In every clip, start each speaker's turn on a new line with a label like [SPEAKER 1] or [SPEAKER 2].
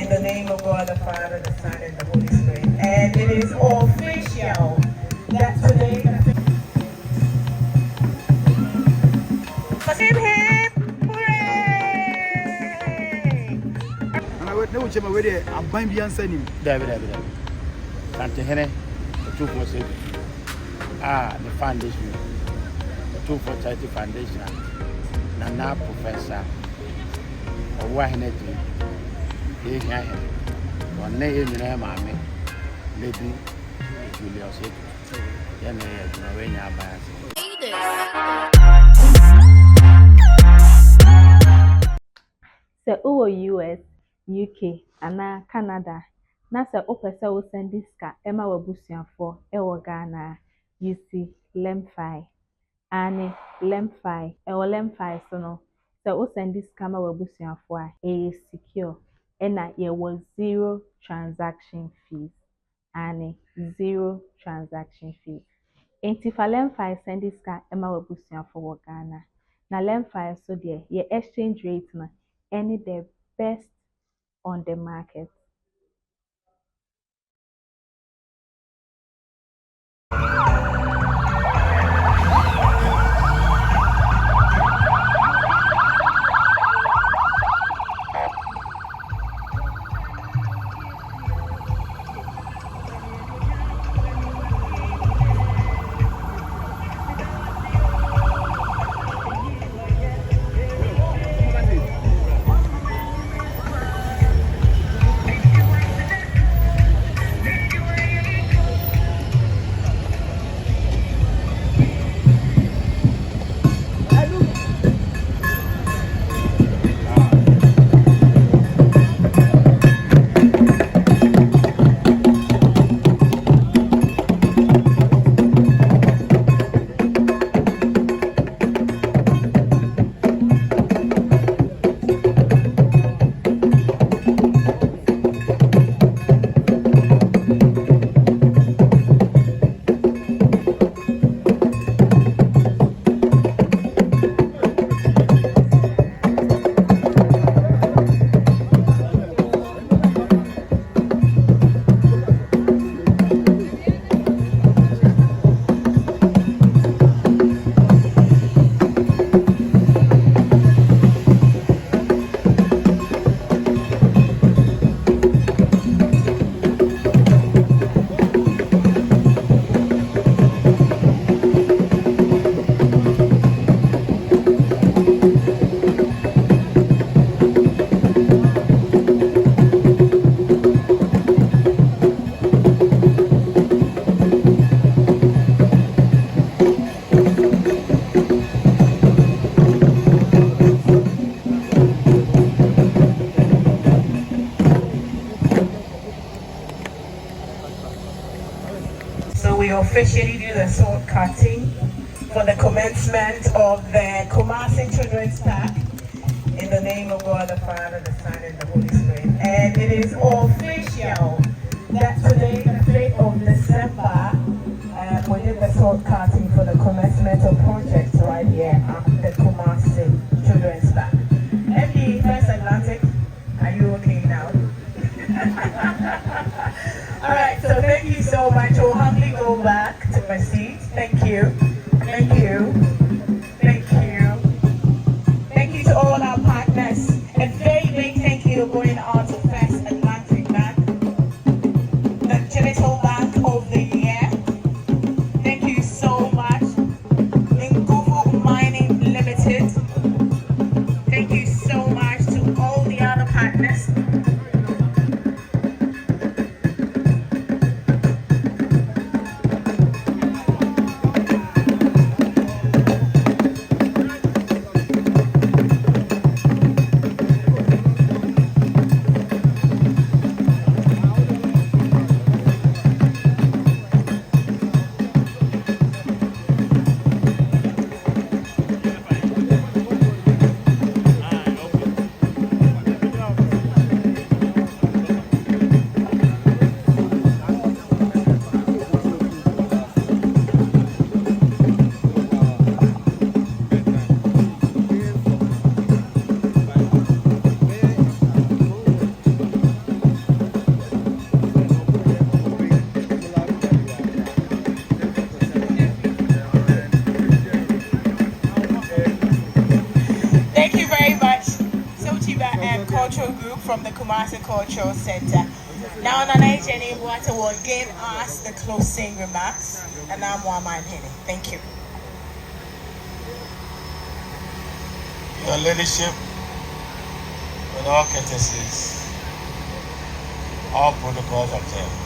[SPEAKER 1] In the name of God, the Father, the Son, and the Holy Spirit. And it is official that today hip hip hooray!
[SPEAKER 2] And I would know which I'm ready. I'm buying the answer.
[SPEAKER 3] David. Santehene, Otumfour said, the foundation, Otumfour Charity Foundation, Nana Professor, or Wahineti, or Nay in the Mammy, Lady Julius, Yana Bias.
[SPEAKER 4] Sɛ wowɔ US, UK anaa Canada na sɛ wopɛ sɛ wo send sika ma w'abusuafoɔ wɔ Ghana a, use Lemfi. Ane Lemfi. Ɛwɔ Lemfi so no, sɛ wo send sika ma w'abusuafoɔ a, ɛyɛ secure ɛna yɛwɔ zero transaction fees. Ane zero transaction fees. Enti fa Lemfi send sika ma w'abusuafoɔ wɔ Ghana. Na Lemfi so deɛ, yɛ exchange rate no any the best on the market.
[SPEAKER 1] So we officially do the sword cutting for the commencement of the Kumasi Children's Park. In the name of God, the Father, the Son, and the Holy Spirit. And it is official that today, the 5th of December, we did the sword cutting for the commencement of projects right here at the Kumasi Children's Park. MD First Atlantic, are you okay now? All right, so thank you so much. We'll humbly go back to my seat. Thank you. Thank you. Thank you. Thank you to all our partners. A very big thank you going out to First Atlantic Bank, the Digital Bank of the Year. Thank you so much. Nguvu Mining Limited. Thank you so much to all the other partners. from the Kumasi Cultural Center. Now, Nana Jenny Water will give us the closing remarks, and I'm Waman Hene. Thank you.
[SPEAKER 5] Your leadership, with all courtesies, all protocols observed.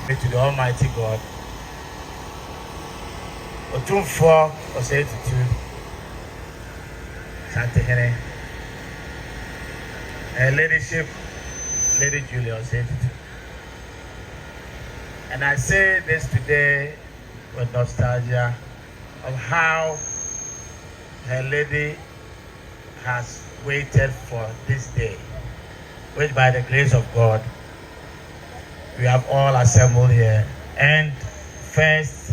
[SPEAKER 5] To the Almighty God, Otumfour was 82, Sante Hene, her leadership, Lady Julia was 82. And I say this today with nostalgia of how her lady has waited for this day, which by the grace of God, we have all assembled here. And First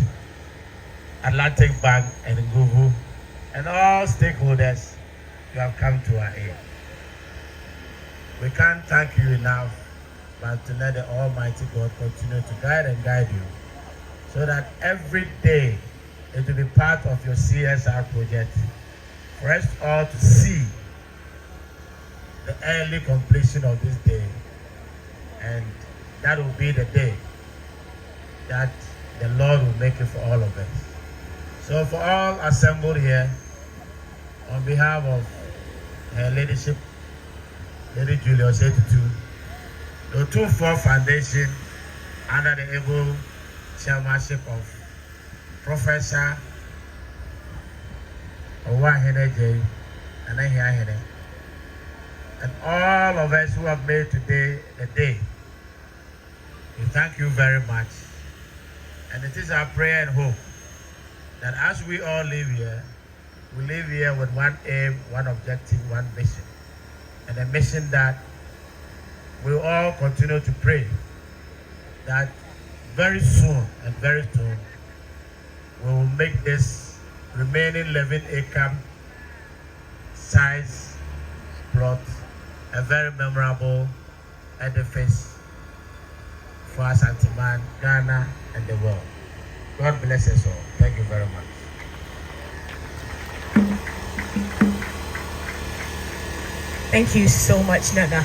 [SPEAKER 5] Atlantic Bank and Nguvu and all stakeholders, you have come to our aid. We can't thank you enough, but to let the Almighty God continue to guide and guide you, so that every day it will be part of your CSR project for us all to see the early completion of this day. And that will be the day that the Lord will make it for all of us. So for all assembled here, on behalf of her leadership, Lady Julia 82, the Otumfour Foundation, under the able chairmanship of Professor Owahene J. and all of us who have made today the day, we thank you very much. And it is our prayer and hope that as we all live here, we live here with one aim, one objective, one mission. And a mission that we all continue to pray that very soon we will make this remaining 11-acre size plot a very memorable edifice for Asante-Man, Ghana, and the world. God bless us all. Thank you very much.
[SPEAKER 1] Thank you so much, Nana.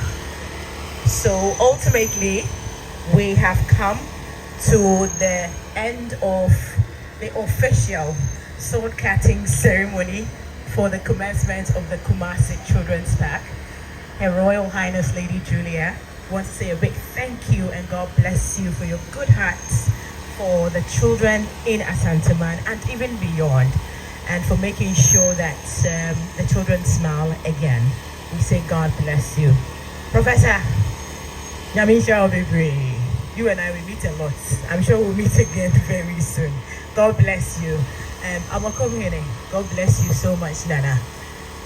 [SPEAKER 1] So ultimately, we have come to the end of the official sword cutting ceremony for the commencement of the Kumasi Children's Park. Her Royal Highness Lady Julia wants to say a big thank you and God bless you for your good hearts for the children in Asante-Man and even beyond, and for making sure that the children smile again. We say God bless you. Professor Nyamisha Obebre, you and I will meet a lot. I'm sure we'll meet again very soon. God bless you. Amakomhene, God bless you so much, Nana.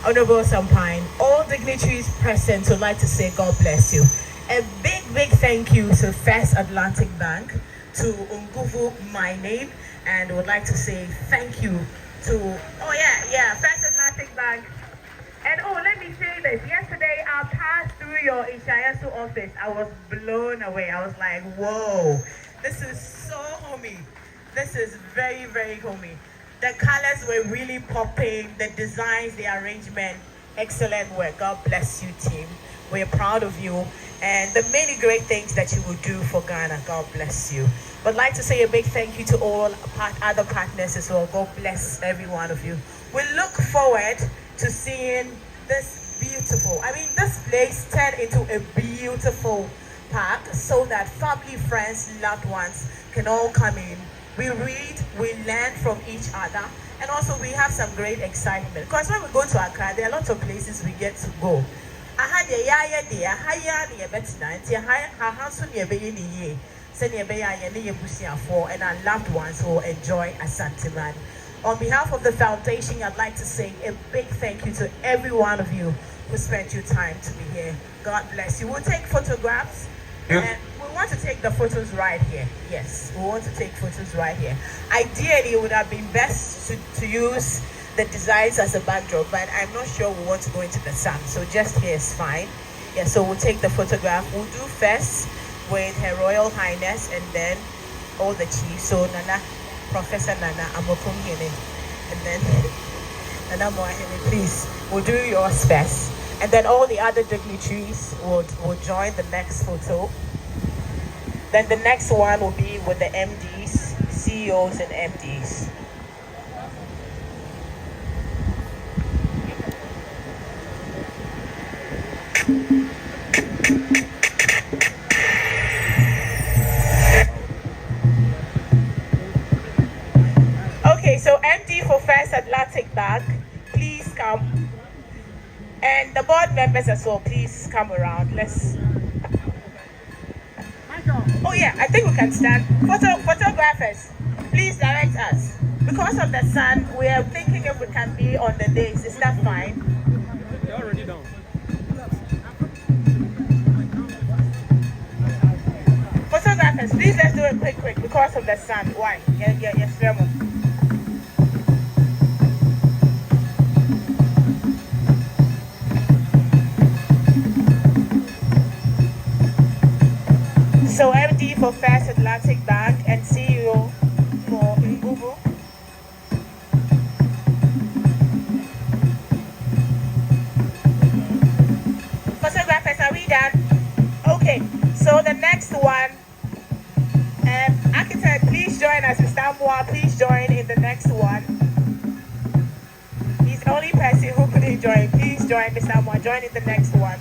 [SPEAKER 1] Honorable Sampine, all dignitaries present would like to say God bless you. A big thank you to First Atlantic Bank, to Nguvu, my name, and would like to say thank you to, First Atlantic Bank. And let me say this, yesterday I passed through your Ishayasu office. I was blown away. I was like, whoa, this is so homey. This is very, very homey. The colors were really popping, the designs, the arrangement, excellent work. God bless you, team. We're proud of you and the many great things that you will do for Ghana. God bless you. But I'd like to say a big thank you to all other partners as well. God bless every one of you. We look forward to seeing this this place turn into a beautiful park so that family, friends, loved ones can all come in. We read, we learn from each other, and also we have some great excitement. Because when we go to Accra, there are lots of places we get to go. And our loved ones will enjoy Asante-Man. On behalf of the foundation, I'd like to say a big thank you to every one of you who spent your time to be here. God bless you. We'll take photographs. And we want to take the photos right here. Yes, we want to take photos right here. Ideally, it would have been best to use the designs as a backdrop, but I'm not sure we want to go into the sun. So just here is fine. Yeah, so we'll take the photograph. We'll do first with Her Royal Highness and then all the chiefs. So Nana, Professor Nana Amokumhene, and then Nana Moahene, please. We'll do yours first. And then all the other dignitaries would join the next photo. Then the next one will be with the MDs, CEOs and MDs. Okay, so MD for First Atlantic Bank, please come. And the board members as well, please come around. Let's. Oh yeah, I think we can stand. Photographers, please direct us. Because of the sun, we are thinking if we can be on the days. Is that fine?
[SPEAKER 6] They're already down.
[SPEAKER 1] Photographers, please let's do it quick because of the sun. Why? Yes, Remo. So MD for First Atlantic Bank and CEO for Ngubu. Photographers, are we done? Okay, so the next one, architect, please join us. Mr. Moa, please join in the next one. He's the only person who couldn't join. Please join, Mr. Moa, join in the next one.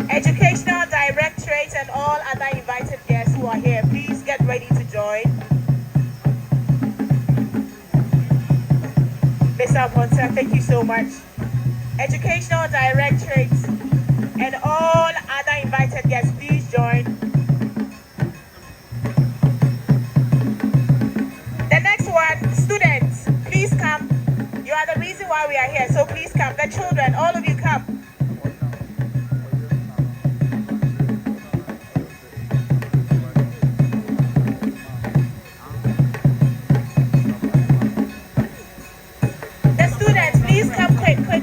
[SPEAKER 1] Educational Directorate and all other invited guests who are here, please get ready to join. Mr. Ponta, thank you so much. Educational Directorate and all other invited guests, please join. The next one, students, please come. You are the reason why we are here, so please come. The children, all of you come.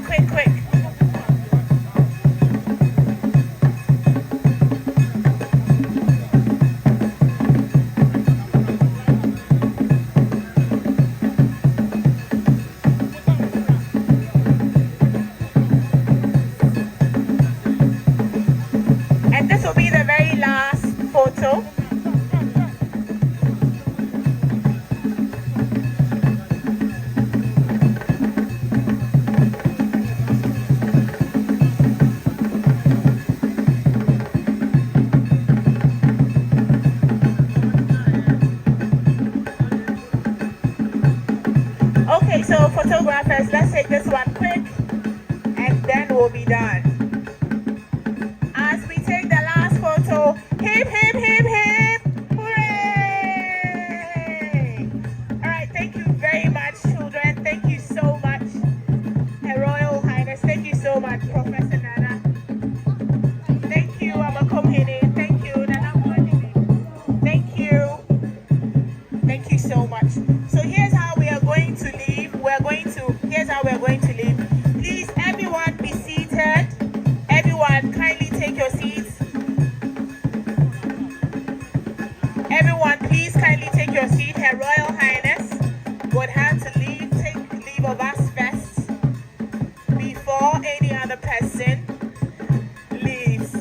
[SPEAKER 1] Quick. And this will be the very last photo. Okay, so photographers, let's take this one quick and then we'll be done. As we take the last photo, hip, hip, hip, hip, hooray! All right, thank you very much, children. Thank you so much, Her Royal Highness. Thank you so much, Professor Nana. Thank you, Amakomhene. Thank you, Nana Mwadini. Thank you. Thank you so much. So here's how we are going to leave. Here's how we're going to leave. Please, everyone be seated. Everyone, kindly take your seats. Everyone, please kindly take your seat. Her Royal Highness would have to take leave of us first before any other person leaves.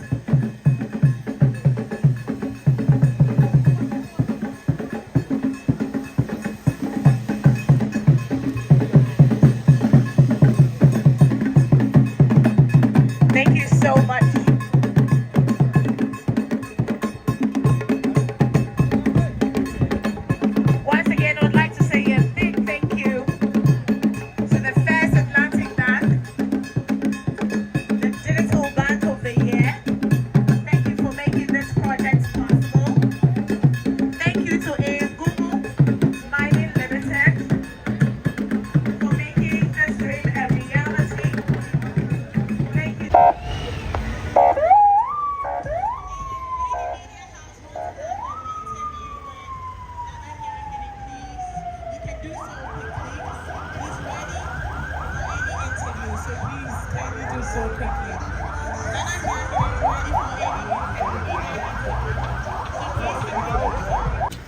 [SPEAKER 1] Thank you so much. Once again, I would like to say a big thank you to the First Atlantic Bank, the Digital Bank of the Year. Thank you for making this project possible. Thank you to Ngubu Mining Limited for making this dream a reality. Thank you.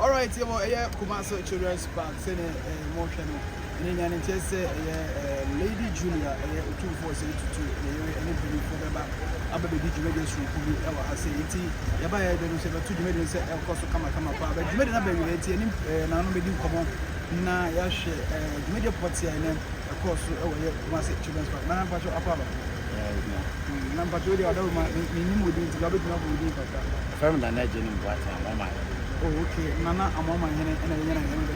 [SPEAKER 2] All right, Kumasi Children's Bank, send a motion. Nenya ne tese Lady Julia Otumfour say to any for the back aba be djumede so ku e wa ase enti ya ba ya de no se be to djumede se e ko so kama pa ba djumede na be we enti ni na no be di komo na ya hwe djumede poti ya ne e ko so e wo ye Kumasi children's park na pa cho apa ba na pa cho di odo ma ni mo di enti ga be djuma bo di papa
[SPEAKER 3] fam na na jeni mbwata mama
[SPEAKER 2] oh okay nana amoma hene ena yena hene be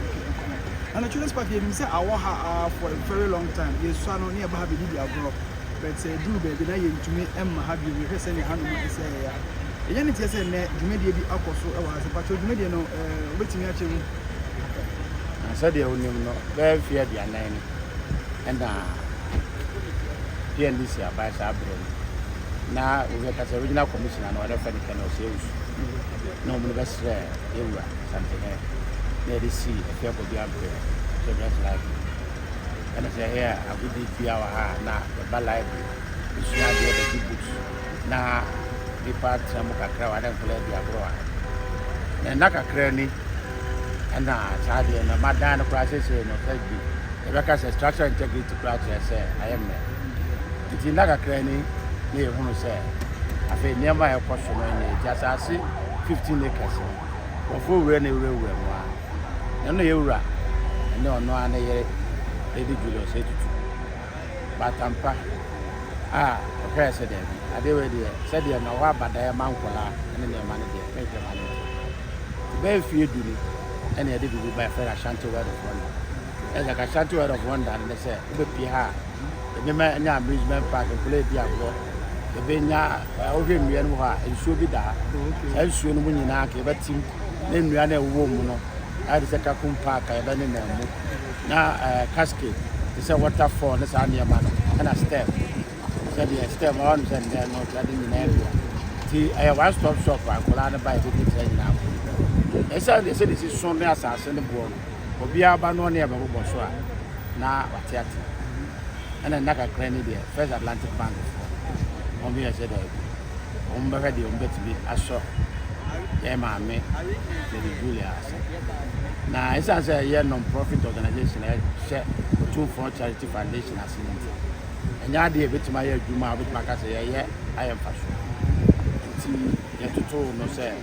[SPEAKER 2] and the children's park you say awa for a very long time you so no near ba be di agro but say do baby na ye ntumi emma ha bi we say ne hanu ma say ya ye ne tie say ne dwumedie bi akoso e wa ase pa dwumedie no obetimi a chewu
[SPEAKER 3] na say de onim no be fia dia nan ni and PNDC aba sa abro na we ka say original commissioner na whatever the can say no mo be say ewa something there is see a fair body ampe so that's like and I say here I would be our na the library we should have the books na the part some kakra wa dem play dia bro na kakra ni and na charge na madan process no say bi e be ka say structural integrity process say I am it na kakra ni na e hunu say afi niam e koso no ni just as 15 acres of we na we mo no yewura ene ono ana ye edi julo se tutu batampa okay said that ade we de said there na wa bada ya mankola ene ne ma ne de peje ma ne be fie duni ene ade bi ba fa Ashanti word of wonder eza ka Ashanti word of wonder ne se be pie ha ebe ma nya amusement park play bi agro ebe nya oge nwie no ha ensuo bi da ha ensuo no mu nyina ka ebe tim ne nnua na ewo mu no I just a kumpa ka eba ne na mu na cascade is a waterfall na sa near man and a step said the step on and then no that in area ti I one stop shop for kola na buy the thing now e say this is Sunday asase ne bo obi aba no na e ba bo so a na watiati and na ka krani there First Atlantic Bank on be said on be ready on bet be aso yeah mama the Julia na esa say ye non-profit organization share Otumfour charity foundation asinti enya de betima ye adwuma betima ka say ye I am fashion ti ye toto no say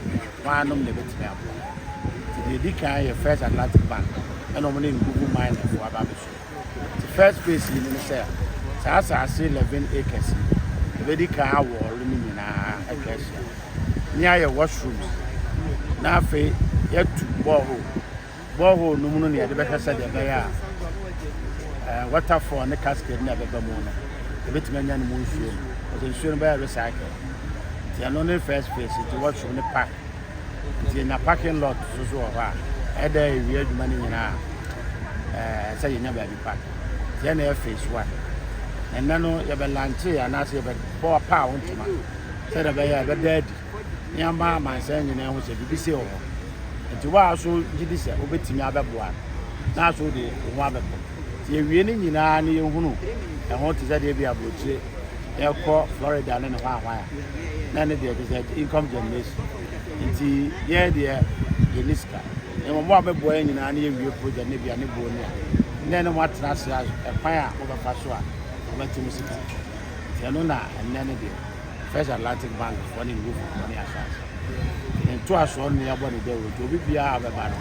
[SPEAKER 3] wanom de betima abo ti de kan ye First Atlantic Bank and omone Google mine for ababeso the first phase ni ne say sa 11 acres be di kan awo ni nyina acres ni aye washrooms na fe ye tu borehole no mu no ne de be kasa de be ya waterfall ne cascade na be mu no e betima nya no mu nsuo o nsuo no be recycle ti ano ne first phase ti washroom ne park ti na parking lot so ha e da ewi adwuma ne nyina say nya be bi park ti na phase 1 and no ye be lanche ya na say be bo pa wontuma say da be ya be dead nyamba man say nyina ho se bi se ho nti wa so gidi se obetimi abeboa na so de ho abebo ti ewie ni nyina ne yehunu e ho ti se de bi abrochire e ko Florida ne ho ahwa ya na ne de income generation nti ye de yeniska e mo abeboa nyina ne yewie project ne bia ne bo ne ne mo atra se e kwan a wo ba fa so a obetimi sika ti no na ne ne de First Atlantic Bank for the move money assurance and to us on the abode there to be bia abeba no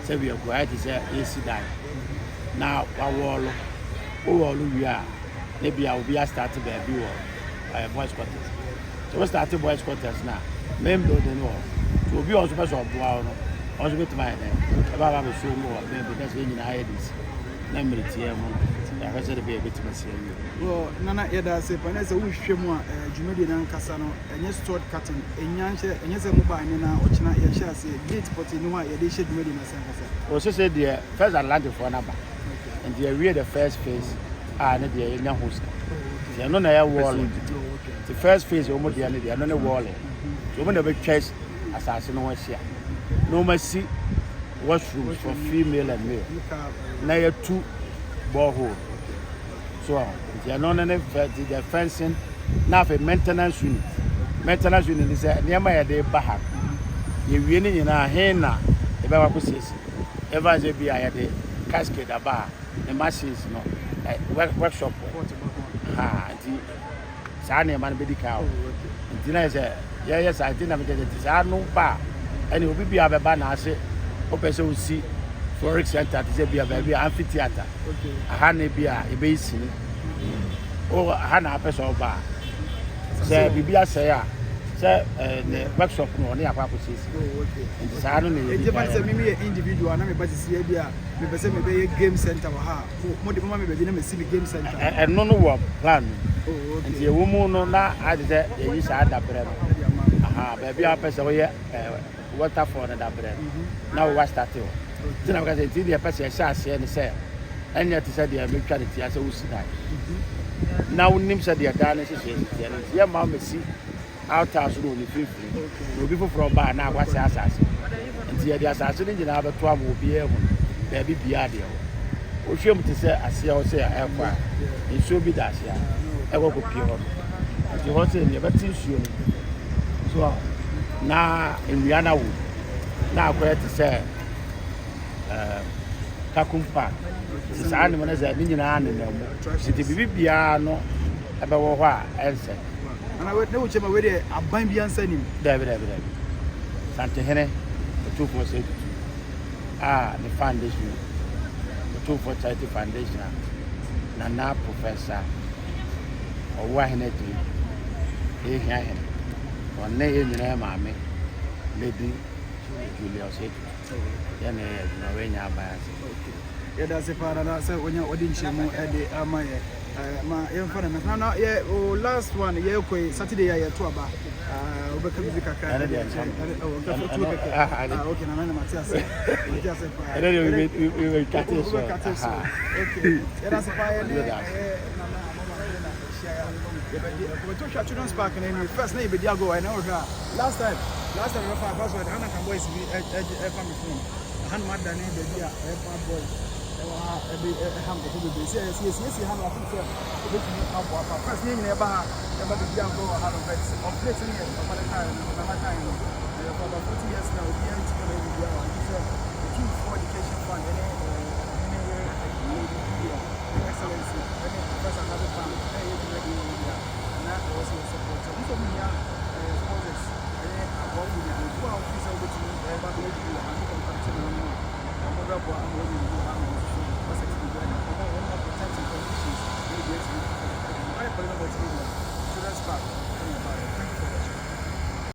[SPEAKER 3] say we are quiet say AC die now wall we are maybe I will be started by boys quarters so we started boys quarters now main building no to be also person no also get my name about so more maybe that's when you hire this number TM I said be a bit
[SPEAKER 2] well nana yeda say panese wo hwehwem a dwumadi na nkasa no enye stored cotton enye se mobile ni na ochina ye share say gate poti ni wa ye de hye dwumadi na nkasa
[SPEAKER 3] o so say the First Atlantic for number and they the first phase na the nya host they no na ya wall the first phase o mo de na they no na wall so mo na be chase asase no wa hia no ma see washrooms for female and male na ya two borehole so they no na the fencing na for maintenance unit is near ya de baha ye wie ni nyina he na e ba kwa sisi ever say bia ya de cascade aba the machines no workshop nti saa na man be di ka o nti na say yes I think na me dey saa no ba any obi bia be ba na ase o pese o si forex center to say bia ba amphitheater aha na bia e be isini o aha na pese o ba say bibia say a say the workshop no na akwa posisi nti saa no na
[SPEAKER 2] e je say me individual na me ba si bia me pese me be game center wa ha mo de mama me be na me si game center
[SPEAKER 3] no wo plan nti e wo mu no na ade say e yi saa da bre no aha ba bia pese wo ye waterfall na da bre na wo start o tina ka say ti de pese sha ase ne say anya ti say de me twa de ti ase wo si dai na wo nim say de da ne se se ti ne ye ma me si outhouse no ni free no bi from ba na akwa se asase nti ye de asase ni nyina abeto am obi e ho ba bi bia de o hwem ti se ase o se e kwa nso bi da ase e go ko pie ho nti ho se ni be ti nsuo so na enwia na wo na akwa ti se takumpa saa ni mo na za ni nyina ne na mo ti bi bia no e be wo ho a ense
[SPEAKER 2] ana we ne wo chema we de aban bi ansa nim
[SPEAKER 3] dabi sante hene Otumfour say the foundation Otumfour charity foundation na professor owa hene ti e hia hene onne e nyina maame lady Julia say ya na we nya bias
[SPEAKER 2] ya da se para na se onya odin chemu e de amaye ma yemfana na ye last one ye ko Saturday ya to aba obeka music aka okay na na Matias pa
[SPEAKER 3] we cut it
[SPEAKER 2] okay era se pa ye we to share children's park na first na e be dia go I know last time we fa password hana kan boys bi e family phone han madda ne be dia e fa boys ham ko be see ham I think so be ham bo apa first ni na ba ha e ba be go ha no vex of plate ni e ba na time for about 40 years now we are to go be our Otumfour education fund excellency any professor another fund na also support so we are sponsors about we are to our officer with ba be do and contact no I'm going to